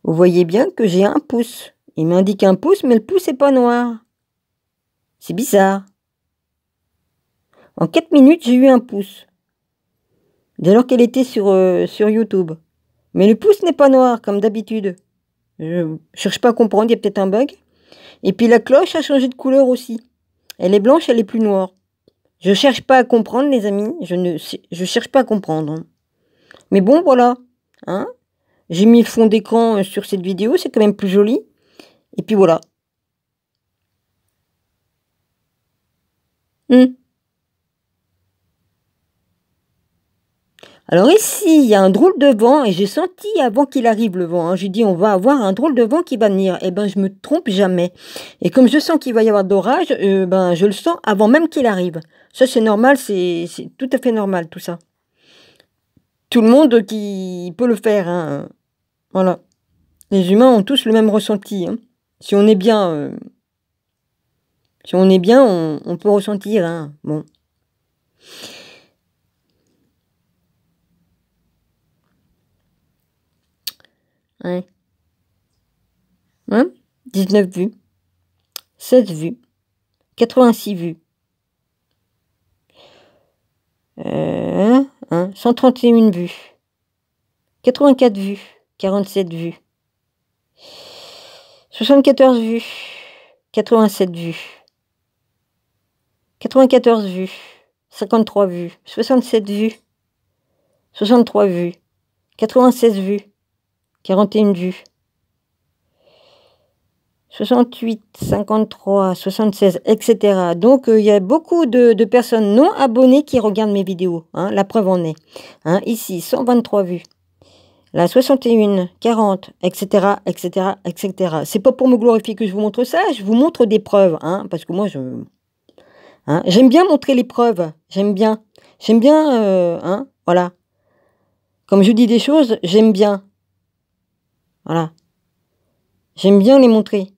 Vous voyez bien que j'ai un pouce. Il m'indique un pouce, mais le pouce n'est pas noir. C'est bizarre. En 4 minutes, j'ai eu un pouce. Dès lors qu'elle était sur YouTube. Mais le pouce n'est pas noir, comme d'habitude. Je cherche pas à comprendre, il y a peut-être un bug. Et puis la cloche a changé de couleur aussi. Elle est blanche, elle est plus noire. Je cherche pas à comprendre, les amis. Je cherche pas à comprendre. Hein. Mais bon, voilà. Hein, j'ai mis le fond d'écran sur cette vidéo, c'est quand même plus joli. Et puis voilà. Alors ici, il y a un drôle de vent et j'ai senti avant qu'il arrive le vent. Hein, j'ai dit on va avoir un drôle de vent qui va venir. Eh ben je me trompe jamais. Et comme je sens qu'il va y avoir d'orage, ben je le sens avant même qu'il arrive. Ça c'est normal, c'est tout à fait normal tout ça. Tout le monde qui peut le faire. Hein. Voilà. Les humains ont tous le même ressenti. Hein. Si on est bien, on peut ressentir. Hein. Bon. Ouais. Hein 19 vues. 16 vues. 86 vues. 131 vues. 84 vues. 47 vues. 74 vues. 87 vues. 94 vues. 53 vues. 67 vues. 63 vues. 96 vues. 41 vues. 68, 53, 76, etc. Donc, il y a beaucoup de personnes non abonnées qui regardent mes vidéos. Hein, la preuve en est. Hein, ici, 123 vues. Là, 61, 40, etc., etc., etc. C'est pas pour me glorifier que je vous montre ça. Je vous montre des preuves. Hein, parce que moi, j'aime bien montrer les preuves. J'aime bien. J'aime bien, voilà. Comme je dis des choses, j'aime bien. Voilà. J'aime bien les montrer.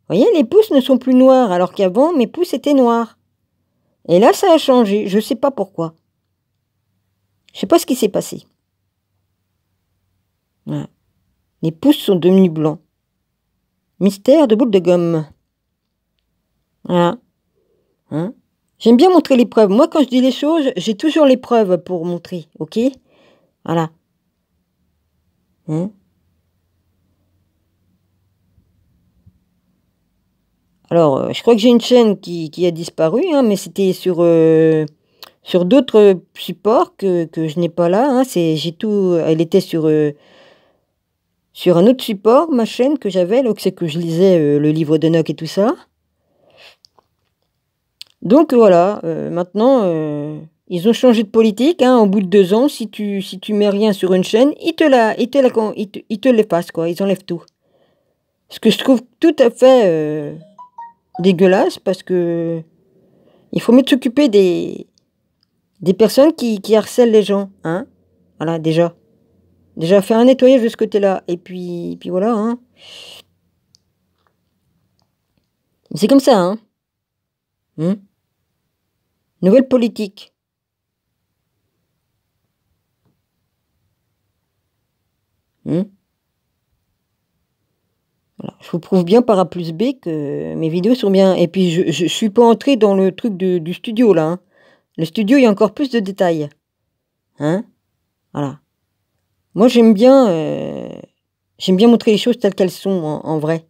Vous voyez, les pouces ne sont plus noirs, alors qu'avant, mes pouces étaient noirs. Et là, ça a changé. Je ne sais pas pourquoi. Je ne sais pas ce qui s'est passé. Voilà. Les pouces sont devenus blancs. Mystère de boule de gomme. Voilà. Hein? J'aime bien montrer les preuves. Moi, quand je dis les choses, j'ai toujours les preuves pour montrer. Ok? Voilà. Hein? Alors, je crois que j'ai une chaîne qui a disparu, hein, mais c'était sur d'autres supports que je n'ai pas là. Hein, elle était sur un autre support, ma chaîne que j'avais, là, c'est que je lisais le livre d'Enoch et tout ça. Donc voilà, maintenant, ils ont changé de politique. Hein, au bout de 2 ans, si tu mets rien sur une chaîne, ils te l'effacent, quoi. Ils enlèvent tout. Ce que je trouve tout à fait dégueulasse, parce que il faut mieux s'occuper des personnes qui harcèlent les gens. Hein, voilà, déjà faire un nettoyage de ce côté-là. Et puis voilà. Hein. C'est comme ça. Hein. Nouvelle politique. Voilà. Je vous prouve bien par A plus B que mes vidéos sont bien. Et puis je suis pas entrée dans le truc du studio là. Hein. Le studio, il y a encore plus de détails. Hein, voilà. Moi j'aime bien montrer les choses telles qu'elles sont en vrai.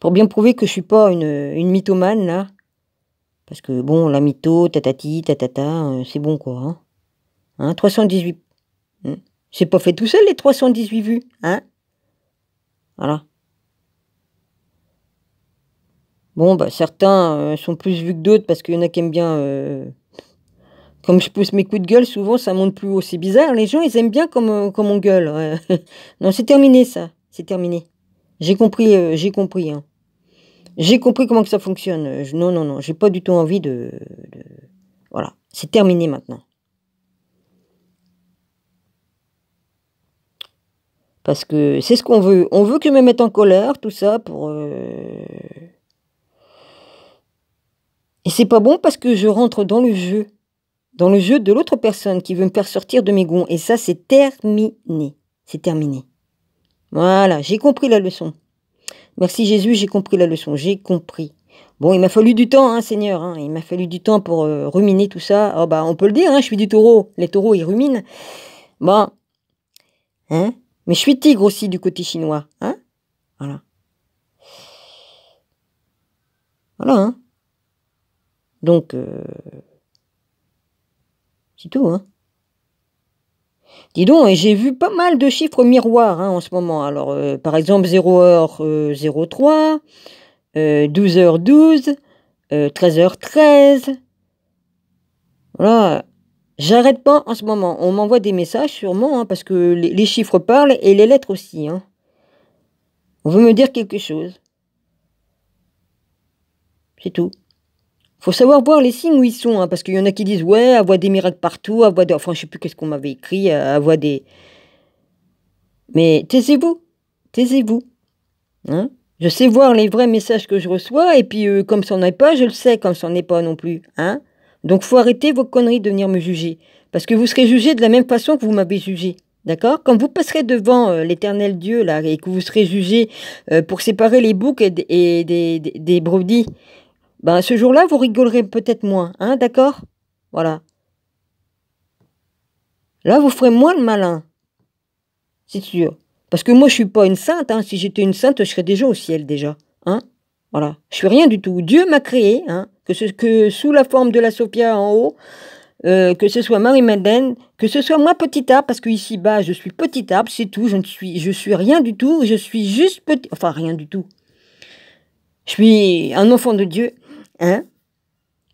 Pour bien prouver que je suis pas une mythomane là. Parce que bon, la mytho, tatati, tatata, c'est bon quoi. Hein, 318. J'ai pas fait tout seul les 318 vues. Hein. Voilà. Bon, bah certains sont plus vus que d'autres parce qu'il y en a qui aiment bien... comme je pousse mes coups de gueule, souvent ça monte plus haut. C'est bizarre, les gens ils aiment bien comme on gueule. Ouais. Non, c'est terminé ça. C'est terminé. J'ai compris. Hein. J'ai compris comment que ça fonctionne. Non, j'ai pas du tout envie de... Voilà, c'est terminé maintenant. Parce que c'est ce qu'on veut. On veut que je me mette en colère, tout ça, pour... Et c'est pas bon parce que je rentre dans le jeu. Dans le jeu de l'autre personne qui veut me faire sortir de mes gonds. Et ça, c'est terminé. C'est terminé. Voilà, j'ai compris la leçon. Merci Jésus, j'ai compris la leçon, j'ai compris. Bon, il m'a fallu du temps, hein, Seigneur, hein, il m'a fallu du temps pour ruminer tout ça. Oh, bah, on peut le dire, hein, je suis du taureau. Les taureaux, ils ruminent. Bon, hein, mais je suis tigre aussi du côté chinois, hein. Voilà. Voilà, hein. Donc, c'est tout, hein. Dis donc, et j'ai vu pas mal de chiffres miroirs, hein, en ce moment. Alors, par exemple, 0h03, 12h12, 13h13. Voilà. J'arrête pas en ce moment. On m'envoie des messages sûrement, hein, parce que les chiffres parlent et les lettres aussi, hein. On veut me dire quelque chose. C'est tout. Faut savoir voir les signes où ils sont, hein, parce qu'il y en a qui disent ouais, à voix des miracles partout, à voix des... Enfin, je sais plus qu'est-ce qu'on m'avait écrit, à voix des... Mais taisez-vous, taisez-vous, hein. Je sais voir les vrais messages que je reçois, et puis comme ça n'en est pas, je le sais comme ça n'en est pas non plus, hein. Donc faut arrêter vos conneries de venir me juger, parce que vous serez jugé de la même façon que vous m'avez jugé, d'accord? Quand vous passerez devant l'éternel Dieu, là, et que vous serez jugé pour séparer les boucs et des brebis, ben ce jour-là, vous rigolerez peut-être moins, hein, d'accord? Voilà. Là, vous ferez moins le malin, c'est sûr. Parce que moi, je suis pas une sainte, hein. Si j'étais une sainte, je serais déjà au ciel, déjà, hein. Voilà. Je suis rien du tout. Dieu m'a créé, hein, que sous la forme de la Sophia en haut, que ce soit Marie-Madeleine, que ce soit moi petit arbre, parce que ici bas, je suis petit arbre, c'est tout. Je suis rien du tout. Je suis juste petit, enfin rien du tout. Je suis un enfant de Dieu, hein.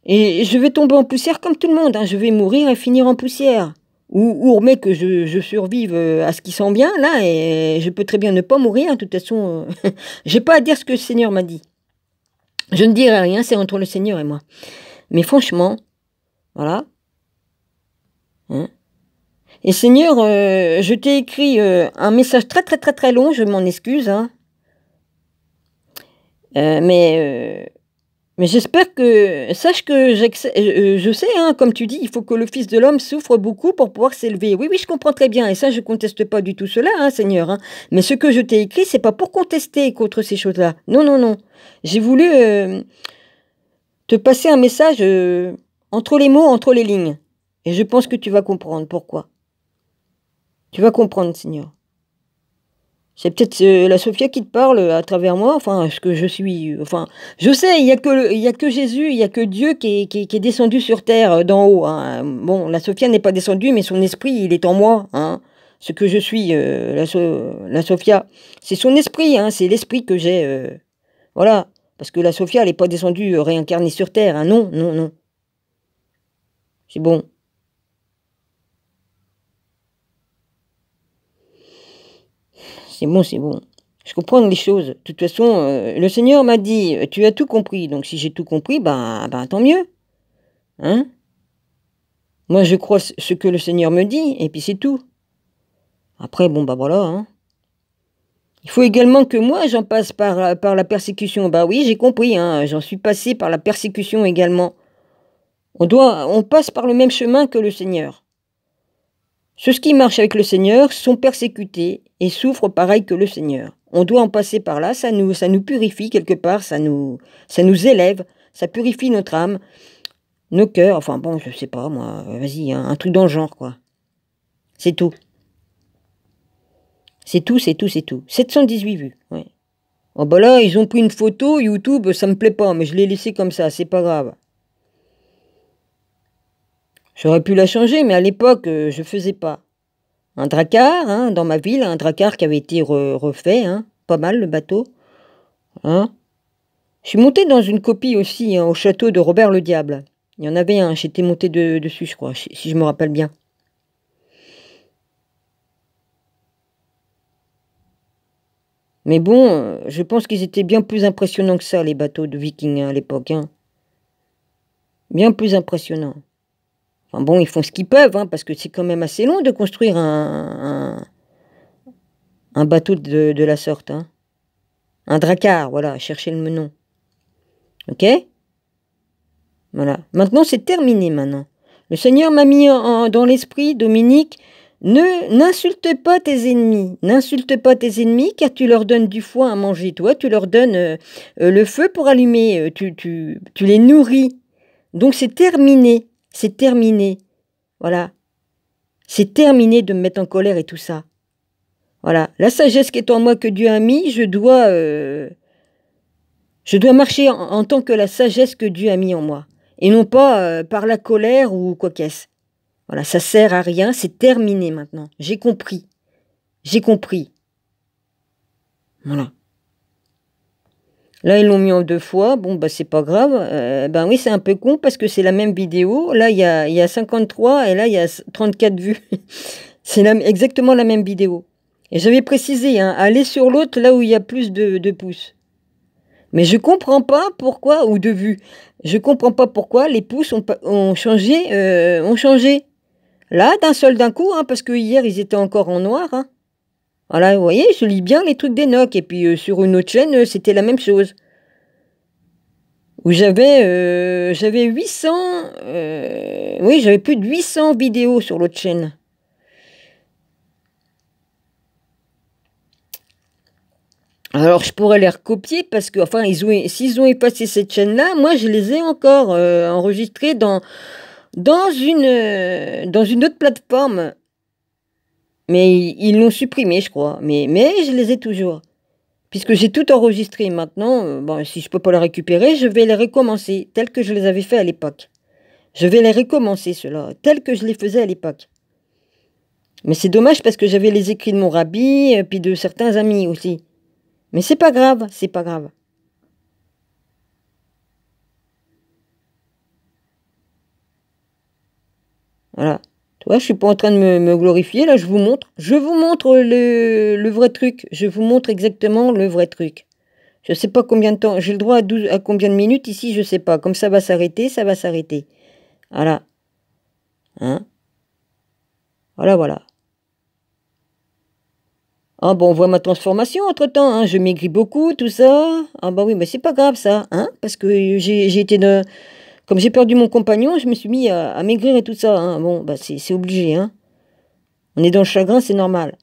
Et je vais tomber en poussière comme tout le monde, hein. Je vais mourir et finir en poussière. Ou mais que je survive à ce qui sent bien, là, et je peux très bien ne pas mourir. De toute façon, j'ai pas à dire ce que le Seigneur m'a dit. Je ne dirai rien, c'est entre le Seigneur et moi. Mais franchement, voilà. Hein. Et Seigneur, je t'ai écrit un message très très très très long, je m'en excuse, hein. Mais j'espère que... Sache que je sais, hein, comme tu dis, il faut que le Fils de l'homme souffre beaucoup pour pouvoir s'élever. Oui, oui, je comprends très bien, et ça, je conteste pas du tout cela, hein, Seigneur, hein. Mais ce que je t'ai écrit, c'est pas pour contester contre ces choses-là. Non, non, non. J'ai voulu te passer un message entre les mots, entre les lignes. Et je pense que tu vas comprendre pourquoi. Tu vas comprendre, Seigneur. C'est peut-être la Sophia qui te parle à travers moi, enfin, ce que je suis... Enfin, je sais, il y a que Jésus, il y a que Dieu qui est descendu sur terre d'en haut, hein. Bon, la Sophia n'est pas descendue, mais son esprit, il est en moi, hein. Ce que je suis, la Sophia, c'est son esprit, hein, c'est l'esprit que j'ai. Voilà, parce que la Sophia, elle n'est pas descendue réincarnée sur terre, hein. Non, non, non. C'est bon. C'est bon, c'est bon. Je comprends les choses. De toute façon, le Seigneur m'a dit, tu as tout compris. Donc si j'ai tout compris, ben tant mieux. Hein? Moi, je crois ce que le Seigneur me dit, et puis c'est tout. Après, bon, bah voilà, hein. Il faut également que moi, j'en passe par la persécution. Bah oui, j'ai compris, hein. J'en suis passé par la persécution également. On passe par le même chemin que le Seigneur. Ceux qui marchent avec le Seigneur sont persécutés et souffrent pareil que le Seigneur. On doit en passer par là, ça nous purifie quelque part, ça nous élève, ça purifie notre âme, nos cœurs, enfin bon, je sais pas moi, vas-y, hein, un truc dans le genre quoi. C'est tout. C'est tout, c'est tout, c'est tout. 718 vues, ouais. Oh bah là, ils ont pris une photo, YouTube, ça me plaît pas, mais je l'ai laissé comme ça, c'est pas grave. J'aurais pu la changer, mais à l'époque, je faisais pas. Un drakkar, hein, dans ma ville, un drakkar qui avait été refait, hein, pas mal le bateau. Hein. Je suis monté dans une copie aussi, hein, au château de Robert le Diable. Il y en avait un, j'étais monté dessus, je crois, si je me rappelle bien. Mais bon, je pense qu'ils étaient bien plus impressionnants que ça, les bateaux de vikings, hein, à l'époque. Hein. Bien plus impressionnants. Enfin bon, ils font ce qu'ils peuvent, hein, parce que c'est quand même assez long de construire un bateau de la sorte. Hein. Un drakkar, voilà, cherchez le nom. Ok? Voilà. Maintenant, c'est terminé, maintenant. Le Seigneur m'a mis dans l'esprit, Dominique, N'insulte pas tes ennemis. N'insulte pas tes ennemis car tu leur donnes du foin à manger. Toi, tu leur donnes le feu pour allumer. Tu les nourris. Donc c'est terminé. C'est terminé. Voilà. C'est terminé de me mettre en colère et tout ça. Voilà. La sagesse qui est en moi que Dieu a mis, je dois marcher en tant que la sagesse que Dieu a mis en moi. Et non pas par la colère ou quoi qu'est-ce. Voilà, ça sert à rien, c'est terminé maintenant. J'ai compris. J'ai compris. Voilà. Là, ils l'ont mis en 2 fois. Bon, bah, c'est pas grave. Ben oui, c'est un peu con parce que c'est la même vidéo. Là, il y a 53 et là, il y a 34 vues. C'est exactement la même vidéo. Et j'avais précisé, hein, allez sur l'autre là où il y a plus de pouces. Mais je comprends pas pourquoi, ou de vues. Je comprends pas pourquoi les pouces ont changé. Là, d'un coup, hein, parce que hier, ils étaient encore en noir. Hein. Voilà, vous voyez, je lis bien les trucs d'Enoch. Et puis, sur une autre chaîne, c'était la même chose. Où j'avais 800... oui, j'avais plus de 800 vidéos sur l'autre chaîne. Alors, je pourrais les recopier parce que, enfin, s'ils ont effacé cette chaîne-là, moi, je les ai encore enregistrées dans une autre plateforme. Mais ils l'ont supprimé, je crois. Mais je les ai toujours. Puisque j'ai tout enregistré maintenant, bon, si je peux pas les récupérer, je vais les recommencer, tels que je les avais fait à l'époque. Je vais les recommencer, ceux-là, tels que je les faisais à l'époque. Mais c'est dommage parce que j'avais les écrits de mon rabbi, puis de certains amis aussi. Mais c'est pas grave, c'est pas grave. Voilà. Tu vois, je suis pas en train de me glorifier, là, je vous montre. Je vous montre le vrai truc. Je vous montre exactement le vrai truc. Je sais pas combien de temps. J'ai le droit à combien de minutes ici, je sais pas. Comme ça va s'arrêter, ça va s'arrêter. Voilà. Hein? Voilà, voilà. Ah bon, on voit ma transformation entre-temps, hein. Je maigris beaucoup, tout ça. Ah bah oui, mais c'est pas grave ça, hein. Parce que j'ai été de... Comme j'ai perdu mon compagnon, je me suis mis à maigrir et tout ça, hein. Bon, bah c'est obligé, hein. On est dans le chagrin, c'est normal.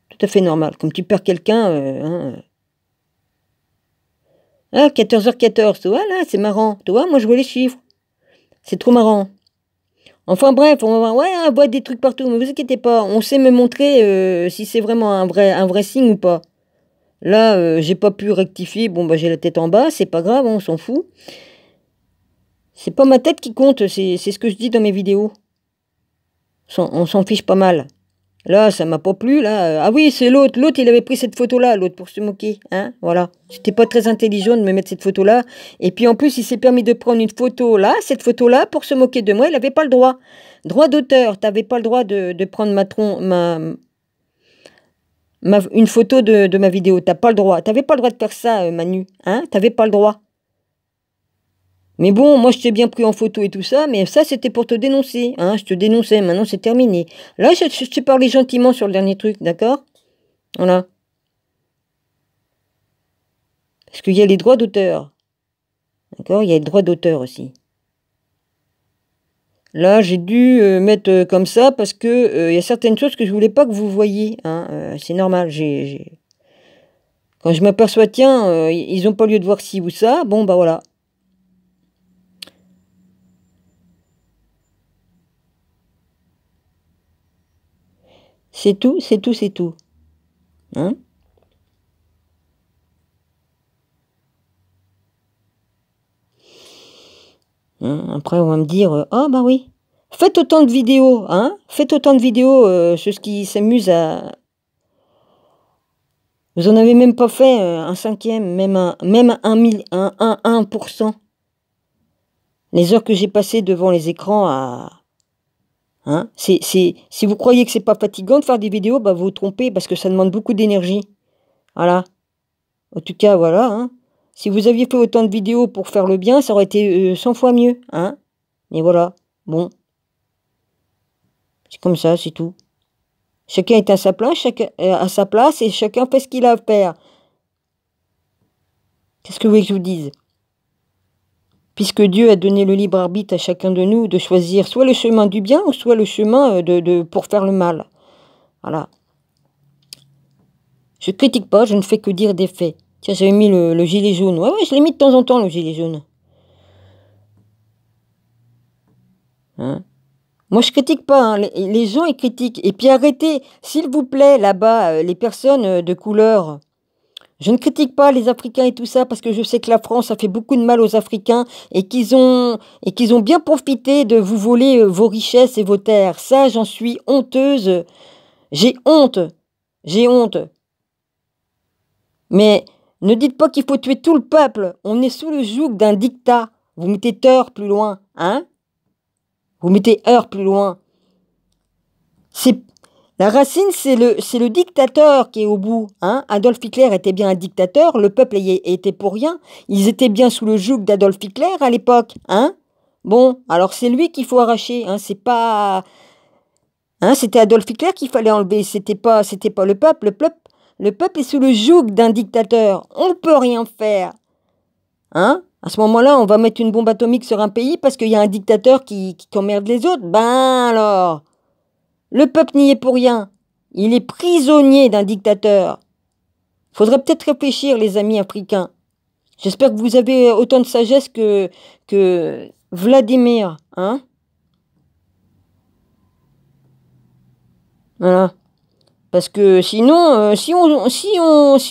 Tout à fait normal. Comme tu perds quelqu'un, hein. Ah, 14h14, tu vois, là, c'est marrant. Tu vois, moi je vois les chiffres. C'est trop marrant. Enfin bref, on voit des trucs partout, mais vous inquiétez pas, on sait me montrer si c'est vraiment un vrai signe ou pas. Là, j'ai pas pu rectifier, bon bah j'ai la tête en bas, c'est pas grave, on s'en fout. C'est pas ma tête qui compte, c'est ce que je dis dans mes vidéos. On s'en fiche pas mal. Là, ça m'a pas plu, là. Ah oui, c'est l'autre. L'autre, il avait pris cette photo-là, l'autre, pour se moquer. Hein, voilà. C'était pas très intelligent de me mettre cette photo-là. Et puis, en plus, il s'est permis de prendre une photo là, cette photo-là, pour se moquer de moi. Il avait pas le droit. Droit d'auteur. T'avais pas le droit de prendre une photo de ma vidéo. T'as pas le droit. T'avais pas le droit de faire ça, Manu. Hein, t'avais pas le droit. Mais bon, moi, je t'ai bien pris en photo et tout ça, mais ça, c'était pour te dénoncer. Hein, je te dénonçais, maintenant, c'est terminé. Là, je t'ai parlé gentiment sur le dernier truc, d'accord? Voilà. Parce qu'il y a les droits d'auteur. D'accord? Il y a les droits d'auteur aussi. Là, j'ai dû mettre comme ça parce que il y a certaines choses que je voulais pas que vous voyiez. Hein, c'est normal. Quand je m'aperçois, tiens, ils n'ont pas lieu de voir ci ou ça, bon, bah voilà. C'est tout, c'est tout, c'est tout. Hein? Hein, après, on va me dire, ah bah oui, faites autant de vidéos, hein? Faites autant de vidéos, ceux qui s'amusent à... Vous en avez même pas fait un cinquième, même un 1%. Les heures que j'ai passées devant les écrans à... Hein? Si vous croyez que c'est pas fatigant de faire des vidéos, bah vous vous trompez parce que ça demande beaucoup d'énergie. Voilà. En tout cas, voilà. Hein. Si vous aviez fait autant de vidéos pour faire le bien, ça aurait été 100 fois mieux. Hein. Mais voilà. Bon. C'est comme ça, c'est tout. Chacun est à sa place, et chacun fait ce qu'il a à faire. Qu'est-ce que vous voulez que je vous dise? puisque Dieu a donné le libre arbitre à chacun de nous de choisir soit le chemin du bien ou soit le chemin pour faire le mal. Voilà. Je critique pas, je ne fais que dire des faits. Tiens, j'avais mis le gilet jaune. Ouais, je l'ai mis de temps en temps, le gilet jaune. Hein? Moi, je critique pas, hein. Les gens, ils critiquent. Et puis arrêtez, s'il vous plaît, là-bas, les personnes de couleur. Je ne critique pas les Africains et tout ça, parce que je sais que la France a fait beaucoup de mal aux Africains et qu'ils ont bien profité de vous voler vos richesses et vos terres. Ça, j'en suis honteuse. J'ai honte. J'ai honte. Mais ne dites pas qu'il faut tuer tout le peuple. On est sous le joug d'un dictat. Vous mettez heure plus loin, hein? Vous mettez heure plus loin. La racine, c'est le dictateur qui est au bout, hein? Adolf Hitler était bien un dictateur, le peuple était pour rien. Ils étaient bien sous le joug d'Adolf Hitler à l'époque, hein? Bon, alors c'est lui qu'il faut arracher, hein? C'est pas... Hein, c'était Adolf Hitler qu'il fallait enlever, c'était pas le peuple. Le peuple est sous le joug d'un dictateur. On ne peut rien faire. Hein? À ce moment-là, on va mettre une bombe atomique sur un pays parce qu'il y a un dictateur qui emmerde les autres. Ben alors, le peuple n'y est pour rien. Il est prisonnier d'un dictateur. Faudrait peut-être réfléchir, les amis africains. J'espère que vous avez autant de sagesse que Vladimir. Hein? Voilà. Parce que sinon, si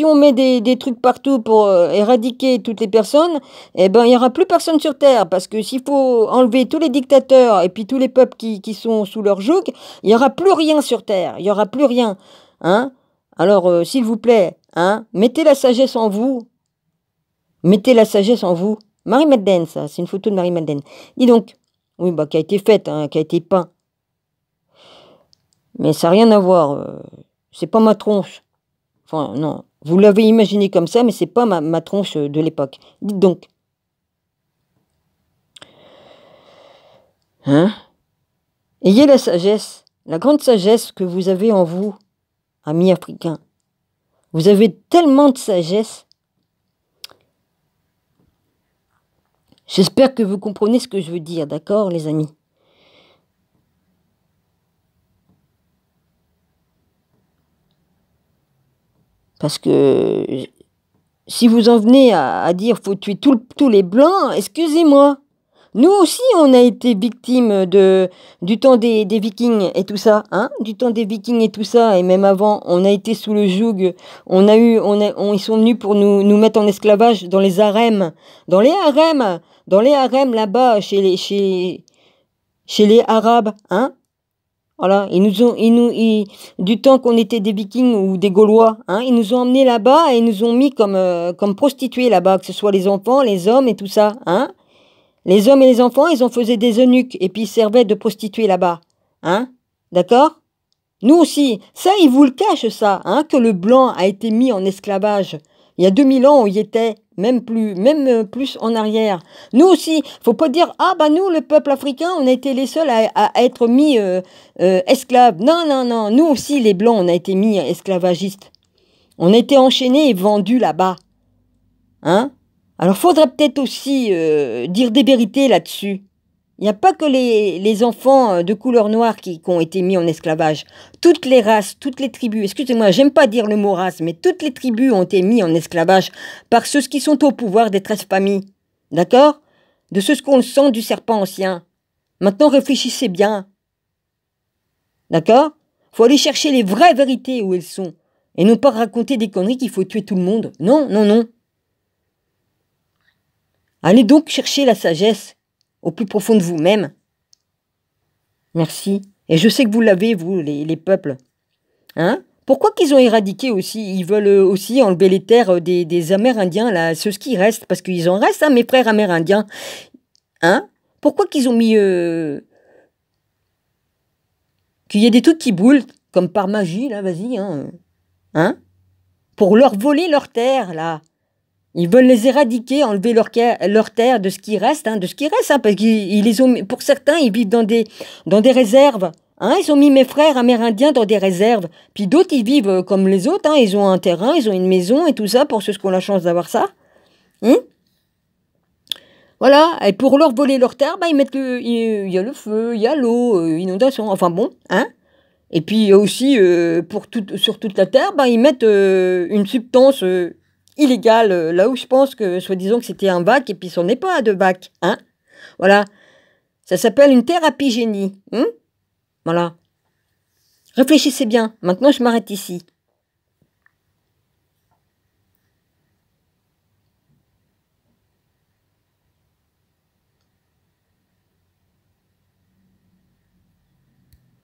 on met des trucs partout pour éradiquer toutes les personnes, eh ben, il n'y aura plus personne sur Terre. Parce que s'il faut enlever tous les dictateurs et puis tous les peuples qui sont sous leur joug, il n'y aura plus rien sur Terre. Il n'y aura plus rien. Hein? Alors, s'il vous plaît, hein, mettez la sagesse en vous. Mettez la sagesse en vous. Marie-Madeleine, ça, c'est une photo de Marie-Madeleine. Dis donc, oui, bah, qui a été faite, hein, qui a été peint. Mais ça n'a rien à voir. C'est pas ma tronche. Enfin, non. Vous l'avez imaginé comme ça, mais c'est pas ma tronche de l'époque. Dites donc. Hein? Ayez la sagesse, la grande sagesse que vous avez en vous, amis africains. Vous avez tellement de sagesse. J'espère que vous comprenez ce que je veux dire, d'accord, les amis? Parce que si vous en venez à dire faut tuer tous les blancs, excusez-moi. Nous aussi, on a été victimes du temps des Vikings et tout ça, hein, du temps des Vikings et tout ça, et même avant, on a été sous le joug. Ils sont venus pour nous mettre en esclavage dans les harems, là-bas chez les Arabes, hein. Voilà, du temps qu'on était des Vikings ou des Gaulois, hein, ils nous ont emmenés là-bas et ils nous ont mis comme prostituées là-bas, que ce soit les enfants, les hommes et tout ça, hein. Les hommes et les enfants, ils en faisaient des eunuques et puis ils servaient de prostituées là-bas, hein. D'accord? Nous aussi, ça, ils vous le cachent, ça, hein, que le blanc a été mis en esclavage. Il y a 2000 ans, on y était, même plus en arrière. Nous aussi, faut pas dire, ah bah nous, le peuple africain, on a été les seuls à être mis esclaves. Non, non, non, nous aussi, les blancs, on a été mis esclavagistes. On a été enchaînés et vendus là-bas. Hein? Alors, faudrait peut-être aussi dire des vérités là-dessus. Il n'y a pas que les enfants de couleur noire qui ont été mis en esclavage. Toutes les races, toutes les tribus, excusez-moi, j'aime pas dire le mot race, mais toutes les tribus ont été mises en esclavage par ceux qui sont au pouvoir des 13 familles. D'accord? De ceux qu'on le sent du serpent ancien. Maintenant, réfléchissez bien. D'accord? Faut aller chercher les vraies vérités où elles sont. Et non pas raconter des conneries qu'il faut tuer tout le monde. Non, non, non. Allez donc chercher la sagesse au plus profond de vous-même. Merci. Et je sais que vous l'avez, vous, les peuples. Hein? Pourquoi qu'ils ont éradiqué aussi? Ils veulent aussi enlever les terres des Amérindiens, là, ceux qui restent, parce qu'ils en restent, hein, mes frères amérindiens. Hein? Pourquoi qu'ils ont mis... qu'il y ait des trucs qui boulent, comme par magie, là, vas-y, hein? Hein? Pour leur voler leurs terres, là. Ils veulent les éradiquer, enlever leur terre de ce qui reste, hein, parce qu'ils les ont, pour certains, ils vivent dans des réserves, hein, ils ont mis mes frères amérindiens dans des réserves, puis d'autres, ils vivent comme les autres, hein, ils ont un terrain, ils ont une maison et tout ça, pour ceux qui ont la chance d'avoir ça, hein. Voilà, et pour leur voler leur terre, bah, ils mettent il y a le feu, il y a l'eau, inondation, enfin bon, hein. Et puis il y a aussi, sur toute la terre, bah, ils mettent, une substance, illégale, là où je pense que soi-disant que c'était un bac et puis ce n'est pas de bac, hein. Voilà, ça s'appelle une thérapie génie, voilà. Réfléchissez bien, maintenant je m'arrête ici.